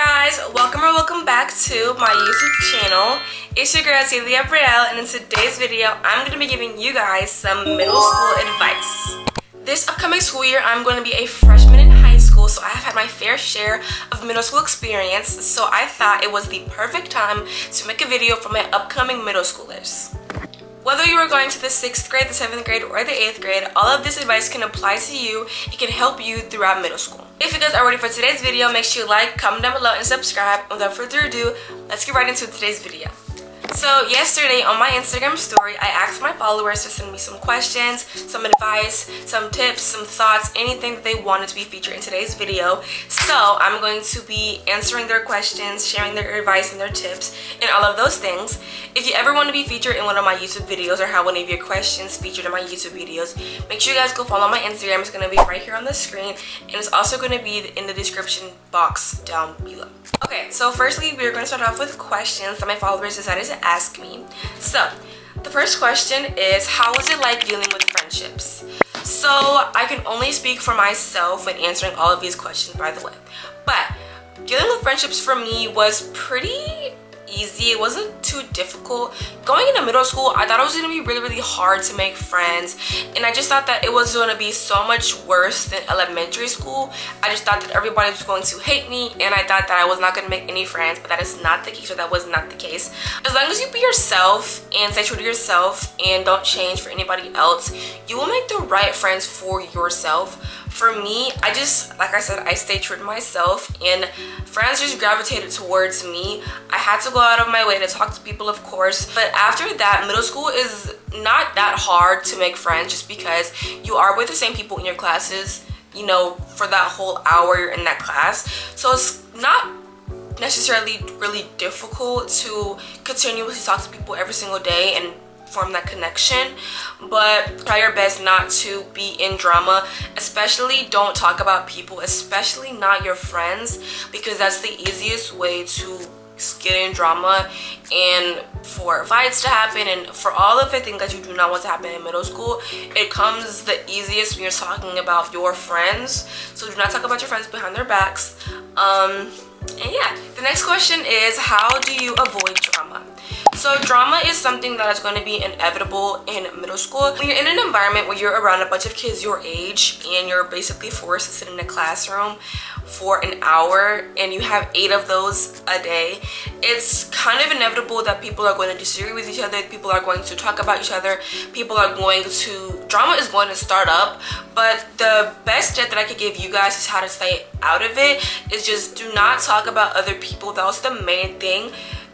guys, welcome back to my YouTube channel. It's your girl ZV-1F, and in today's video I'm going to be giving you guys some middle school advice. This upcoming school year I'm going to be a freshman in high school, so I have had my fair share of middle school experience, so I thought it was the perfect time to make a video for my upcoming middle schoolers. Whether you are going to the 6th grade, the 7th grade, or the 8th grade, all of this advice can apply to you. It can help you throughout middle school. If you guys are ready for today's video, make sure you like, comment down below, and subscribe. Without further ado, let's get right into today's video. So yesterday on my Instagram story, I asked my followers to send me some questions, some advice, some tips, some thoughts, anything that they wanted to be featured in today's video. So I'm going to be answering their questions, sharing their advice and their tips, and all of those things. If you ever want to be featured in one of my YouTube videos or have one of your questions featured in my YouTube videos, make sure you guys go follow my Instagram. It's going to be right here on the screen, and it's also going to be in the description box down below. Okay, so firstly, we're going to start off with questions that my followers decided to ask me. So the first question is, how was it like dealing with friendships? So I can only speak for myself when answering all of these questions, by the way, but dealing with friendships for me was pretty easy. It wasn't too difficult. Going into middle school, I thought it was going to be really hard to make friends, and I just thought that it was going to be so much worse than elementary school. I just thought that everybody was going to hate me, and I thought that I was not going to make any friends, but that is not the case, or that was not the case. As long as you be yourself and stay true to yourself and don't change for anybody else, you will make the right friends for yourself. For me, I just, like I said, I stayed true to myself, and friends just gravitated towards me. I had to go out of my way to talk to people, of course, but after that, middle school is not that hard to make friends just because you are with the same people in your classes, you know, for that whole hour you're in that class. So it's not necessarily really difficult to continuously talk to people every single day and form that connection, but try your best not to be in drama. Especially don't talk about people, especially not your friends, because that's the easiest way to get in drama and for fights to happen and for all of the things that you do not want to happen in middle school. It comes the easiest when you're talking about your friends, so do not talk about your friends behind their backs. And yeah, the next question is, how do you avoid drama? So drama is something that is going to be inevitable in middle school. When you're in an environment where you're around a bunch of kids your age and you're basically forced to sit in a classroom for an hour and you have 8 of those a day, it's kind of inevitable that people are going to disagree with each other, people are going to talk about each other, drama is going to start up. But the best tip that I could give you guys is how to stay out of it is just do not talk about other people. That was the main thing.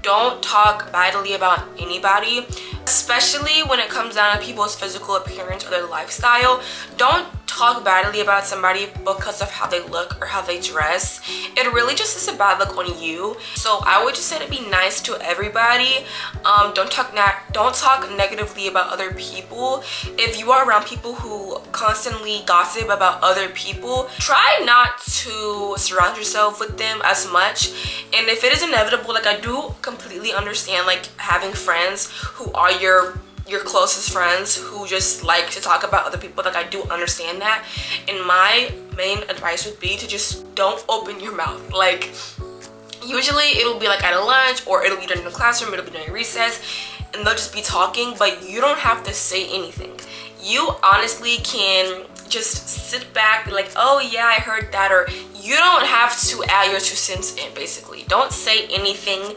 Don't talk badly about anybody, especially when it comes down to people's physical appearance or their lifestyle. Don't talk badly about somebody because of how they look or how they dress. It really just is a bad look on you. So I would just say to be nice to everybody. Don't talk negatively about other people. If you are around people who constantly gossip about other people, try not to surround yourself with them as much. And if it is inevitable, like, I do completely understand, like, having friends who are your closest friends who just like to talk about other people. Like, I do understand that, and my main advice would be to just don't open your mouth. Like, usually it'll be like at a lunch, or it'll be during the classroom, it'll be during recess, and they'll just be talking, but you don't have to say anything. You honestly can just sit back, be like, oh yeah, I heard that, or you don't have to add your 2 cents in. Basically, don't say anything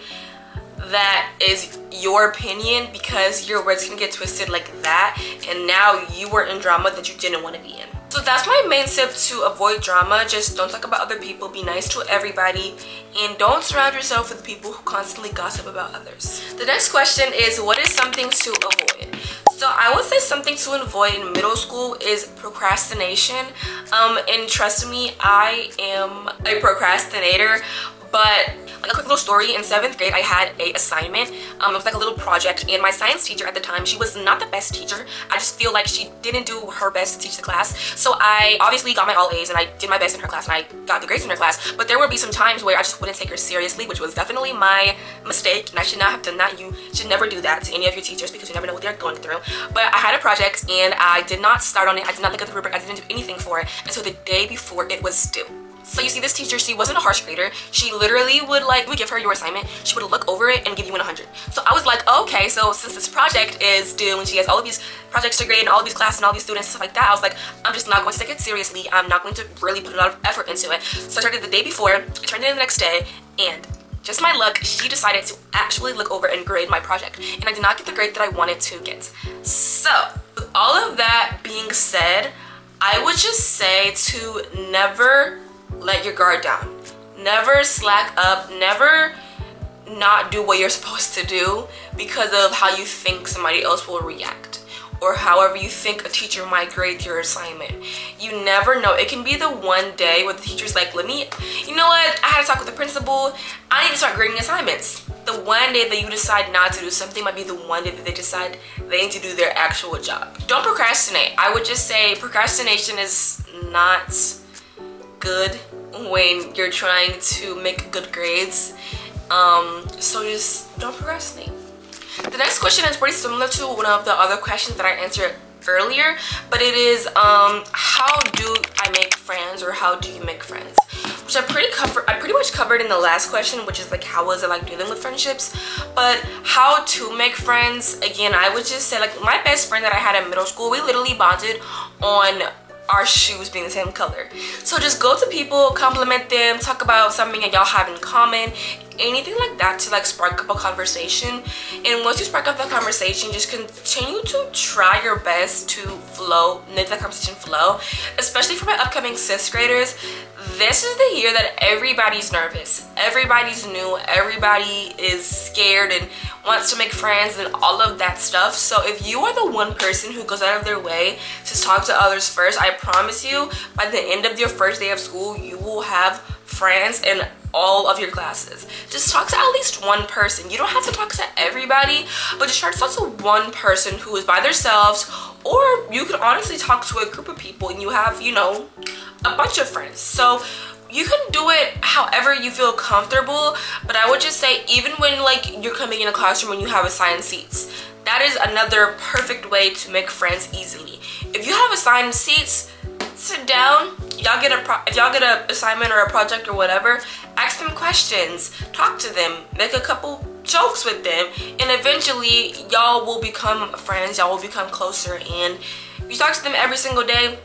that is your opinion, because your words can get twisted like that, and now you were in drama that you didn't want to be in. So that's my main tip to avoid drama. Just don't talk about other people, be nice to everybody, and don't surround yourself with people who constantly gossip about others. The next question is, what is something to avoid? So I would say something to avoid in middle school is procrastination. And trust me, I am a procrastinator. But like a quick little story, in 7th grade I had a assignment. It was like a little project, and my science teacher at the time, she was not the best teacher. I just feel like she didn't do her best to teach the class. So I obviously got my all A's and I did my best in her class and I got the grades in her class, but there would be some times where I just wouldn't take her seriously, which was definitely my mistake, and I should not have done that. You should never do that to any of your teachers, because you never know what they're going through. But I had a project and I did not start on it. I did not look at the rubric. I didn't do anything for it until the day before it was due. So you see, this teacher, she wasn't a harsh grader. She literally would we give her your assignment, she would look over it and give you an 100. So I was like, okay, so since this project is due and she has all of these projects to grade and all of these classes and all these students, stuff like that, I was like, I'm just not going to take it seriously. I'm not going to really put a lot of effort into it. So I started the day before, I turned it in the next day, and just my luck, she decided to actually look over and grade my project. And I did not get the grade that I wanted to get. So with all of that being said, I would just say to never let your guard down. Never slack up. Never not do what you're supposed to do because of how you think somebody else will react, or however you think a teacher might grade your assignment. You never know. It can be the one day where the teacher's like, you know what, I had to talk with the principal, I need to start grading assignments. The one day that you decide not to do something might be the one day that they decide they need to do their actual job. Don't procrastinate. I would just say procrastination is not good when you're trying to make good grades. So just don't procrastinate. The next question is pretty similar to one of the other questions that I answered earlier, but it is how do I make friends, or how do you make friends, which I pretty much covered in the last question, which is like, how was it like dealing with friendships. But how to make friends, again, I would just say, like, my best friend that I had in middle school, we literally bonded on our shoes being the same color. So just go to people, compliment them, talk about something that y'all have in common, anything like that, to like spark up a conversation. And once you spark up that conversation, just continue to try your best to make that conversation flow. Especially for my upcoming 6th graders, this is the year that everybody's nervous, everybody's new, everybody is scared and wants to make friends and all of that stuff. So if you are the one person who goes out of their way to talk to others first, I promise you, by the end of your first day of school, you will have friends in all of your classes. Just talk to at least one person. You don't have to talk to everybody, but just try to talk to one person who is by themselves, or you can honestly talk to a group of people and you have, you know, a bunch of friends. So you can do it however you feel comfortable, but I would just say, even when like you're coming in a classroom and you have assigned seats, that is another perfect way to make friends easily. If you have assigned seats, sit down. If y'all get an assignment or a project or whatever, ask them questions, talk to them, make a couple jokes with them, and eventually y'all will become friends, y'all will become closer. And if you talk to them every single day,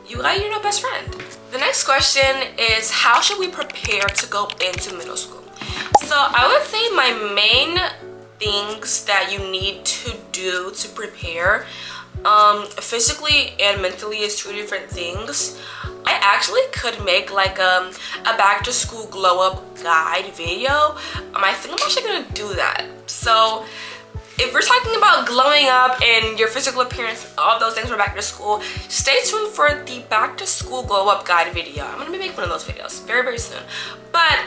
you got your best friend. The next question is, how should we prepare to go into middle school? So I would say my main things that you need to do to prepare physically and mentally is 2 different things. I actually could make like a back to school glow up guide video. I think I'm actually gonna do that. So if we're talking about glowing up and your physical appearance, all those things for back to school, stay tuned for the back to school glow up guide video. I'm gonna be making one of those videos very, very soon. But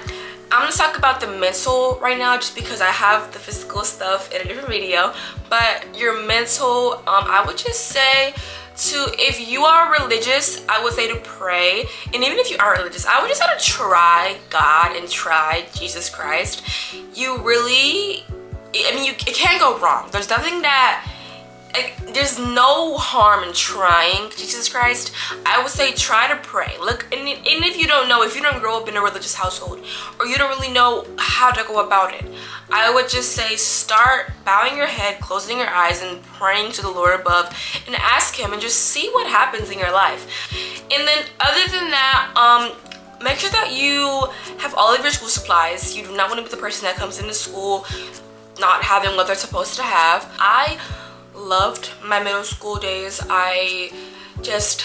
I'm gonna talk about the mental right now, just because I have the physical stuff in a different video. But your mental, I would just say if you are religious, I would say to pray. And even if you are religious, I would just say to try God and try Jesus Christ. You really, it can't go wrong. There's nothing that, there's no harm in trying Jesus Christ. I would say try to pray. Look, and if you don't know, if you don't grow up in a religious household, or you don't really know how to go about it, I would just say start bowing your head, closing your eyes, and praying to the Lord above, and ask him, and just see what happens in your life. And then other than that, make sure that you have all of your school supplies. You do not want to be the person that comes into school not having what they're supposed to have. I loved my middle school days. I just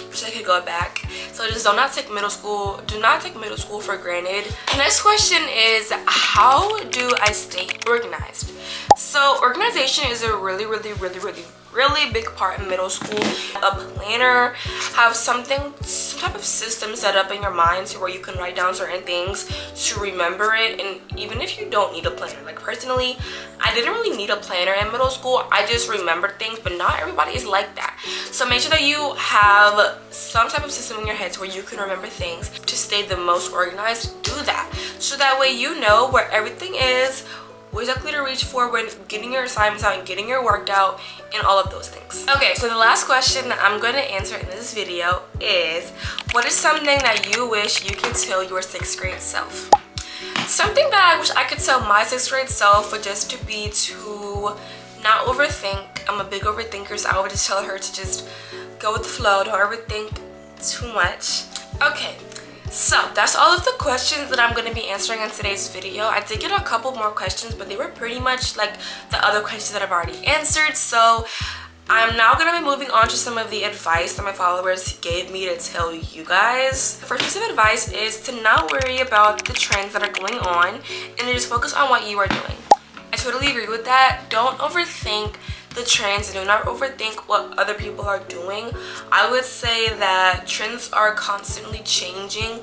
wish I could go back. So just do not take middle school for granted. The next question is, how do I stay organized? So organization is a really big part in middle school. A planner, have some type of system set up in your mind to where you can write down certain things to remember it. And even if you don't need a planner, like personally, I didn't really need a planner in middle school. I just remembered things, but not everybody is like that. So make sure that you have some type of system in your head to where you can remember things. To stay the most organized, do that, so that way you know where everything is, what exactly to reach for when getting your assignments out and getting your work out and all of those things. Okay, so the last question that I'm going to answer in this video is, what is something that you wish you could tell your 6th grade self? Something that I wish I could tell my 6th grade self would just to be to not overthink. I'm a big overthinker, so I would just tell her to just go with the flow, don't overthink too much. Okay, so that's all of the questions that I'm going to be answering in today's video. I did get a couple more questions, but they were pretty much like the other questions that I've already answered. So I'm now going to be moving on to some of the advice that my followers gave me to tell you guys. The first piece of advice is to not worry about the trends that are going on and to just focus on what you are doing. I totally agree with that. Don't overthink the trends and do not overthink what other people are doing. I would say that trends are constantly changing.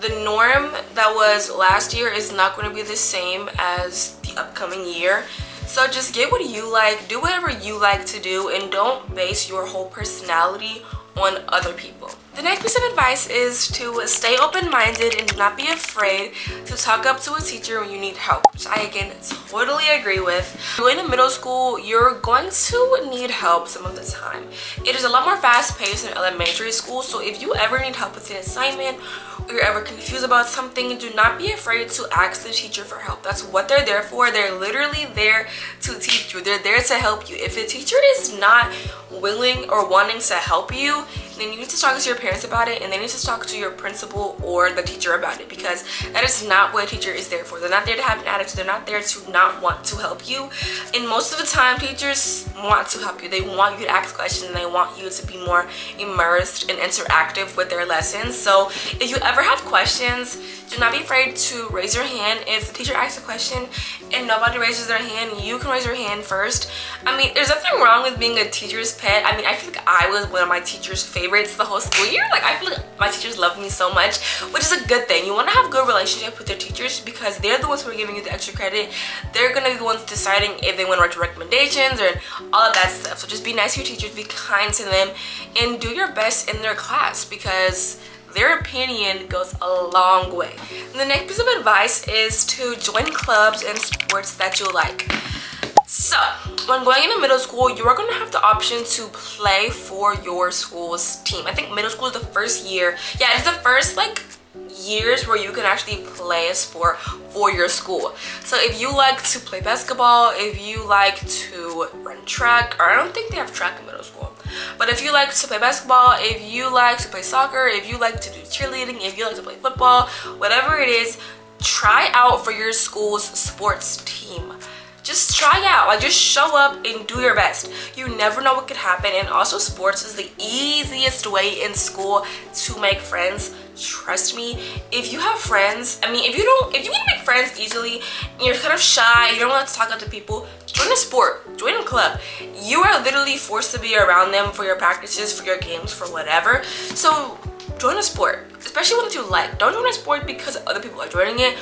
The norm that was last year is not going to be the same as the upcoming year. So just get what you like, do whatever you like to do, and don't base your whole personality on other people. The next piece of advice is to stay open-minded and do not be afraid to talk up to a teacher when you need help, which I again totally agree with. Going to middle school, you're going to need help some of the time. It is a lot more fast-paced than elementary school, so if you ever need help with an assignment or you're ever confused about something, do not be afraid to ask the teacher for help. That's what they're there for. They're literally there to teach you. They're there to help you. If the teacher is not willing or wanting to help you, then you need to talk to your parents about it, and they need to talk to your principal or the teacher about it, because that is not what a teacher is there for. They're not there to have an attitude. They're not there to not want to help you. And most of the time, teachers want to help you. They want you to ask questions, and they want you to be more immersed and interactive with their lessons. So if you ever have questions, do not be afraid to raise your hand. If the teacher asks a question and nobody raises their hand, you can raise your hand first. I mean, there's nothing wrong with being a teacher's pet. I mean, I feel like I was one of my teacher's favorites the whole school year. Like, I feel like my teachers love me so much, which is a good thing. You want to have a good relationship with your teachers because they're the ones who are giving you the extra credit. They're going to be the ones deciding if they want to write your recommendations or all of that stuff. So just be nice to your teachers, be kind to them, and do your best in their class, because their opinion goes a long way. And the next piece of advice is to join clubs and sports that you like. So when going into middle school, you are going to have the option to play for your school's team. I think middle school is the first year. Yeah, it's the first like years where you can actually play a sport for your school. So if you like to play basketball, if you like to run track, or I don't think they have track in middle school, but if you like to play basketball, if you like to play soccer, if you like to do cheerleading, if you like to play football, whatever it is, try out for your school's sports team. Just try out, like just show up and do your best. You never know what could happen. And also, sports is the easiest way in school to make friends. Trust me, if you have friends, I mean, if you want to make friends easily and you're kind of shy, you don't want to talk up to people, join a sport, join a club. You are literally forced to be around them for your practices, for your games, for whatever. So join a sport, especially one that you like. Don't join a sport because other people are joining it.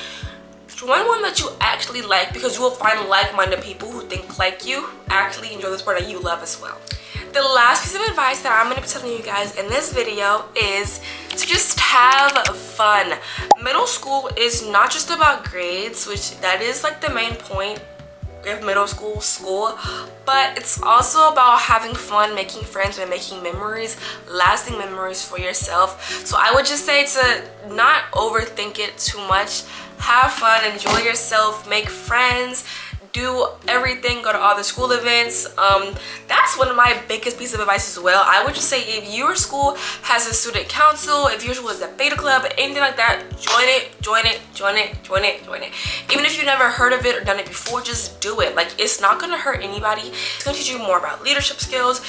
Join one that you actually like, because you will find like-minded people who think like you, actually enjoy the sport that you love as well. The last piece of advice that I'm going to be telling you guys in this video is to just have fun. Middle school is not just about grades, which that is like the main point of middle school, but it's also about having fun, making friends, and making memories, lasting memories for yourself. So I would just say to not overthink it too much. Have fun, enjoy yourself, make friends, do everything, go to all the school events. That's one of my biggest pieces of advice as well. I would just say, if your school has a student council, if your school has a beta club, anything like that, join it. Even if you've never heard of it or done it before, just do it. Like, it's not gonna hurt anybody. It's gonna teach you more about leadership skills.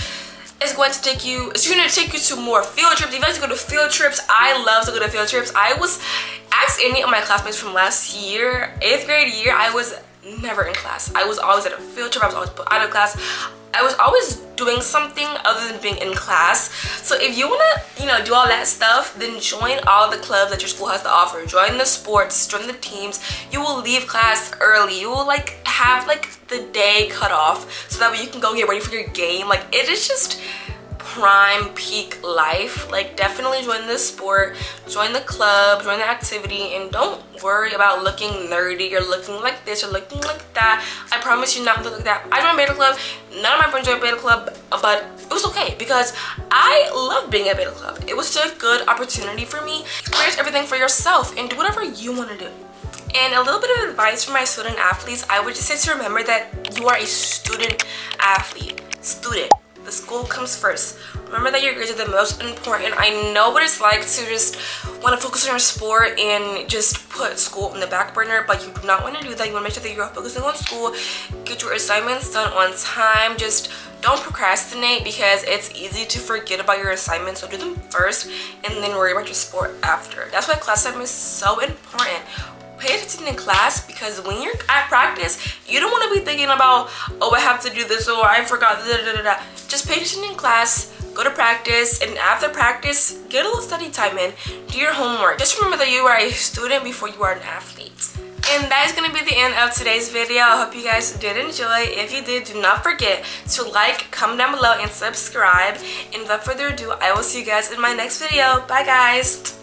It's going to take you to more field trips. If you guys go to field trips, I love to go to field trips. Ask any of my classmates from last year, 8th grade year, I was never in class. I was always at a field trip. I was always put out of class. I was always doing something other than being in class. So if you want to, do all that stuff, then join all the clubs that your school has to offer. Join the sports, join the teams. You will leave class early. You will have the day cut off so that way you can go get ready for your game. Like, it is just prime peak life, like definitely join this sport, join the club, join the activity, and don't worry about looking nerdy or looking like this or looking like that. I promise you not to look like that. I joined beta club. None of my friends joined beta club, but it was okay because I love being at beta club. It was just a good opportunity for me. Experience everything for yourself and do whatever you want to do. And a little bit of advice for my student athletes, I would just say to remember that you are a student athlete. Student. The school comes first. Remember that your grades are the most important. I know what it's like to just want to focus on your sport and just put school in the back burner, but you do not want to do that. You want to make sure that you're focusing on school, get your assignments done on time. Just don't procrastinate because it's easy to forget about your assignments. So do them first and then worry about your sport after. That's why class time is so important. Pay attention in class because when you're at practice, you don't want to be thinking about, oh, I have to do this, or I forgot, da, da, da, da. Just pay attention in class, go to practice, and after practice, get a little study time in, do your homework. Just remember that you are a student before you are an athlete. And that is going to be the end of today's video. I hope you guys did enjoy. If you did, do not forget to like, comment down below, and subscribe. And without further ado, I will see you guys in my next video. Bye, guys.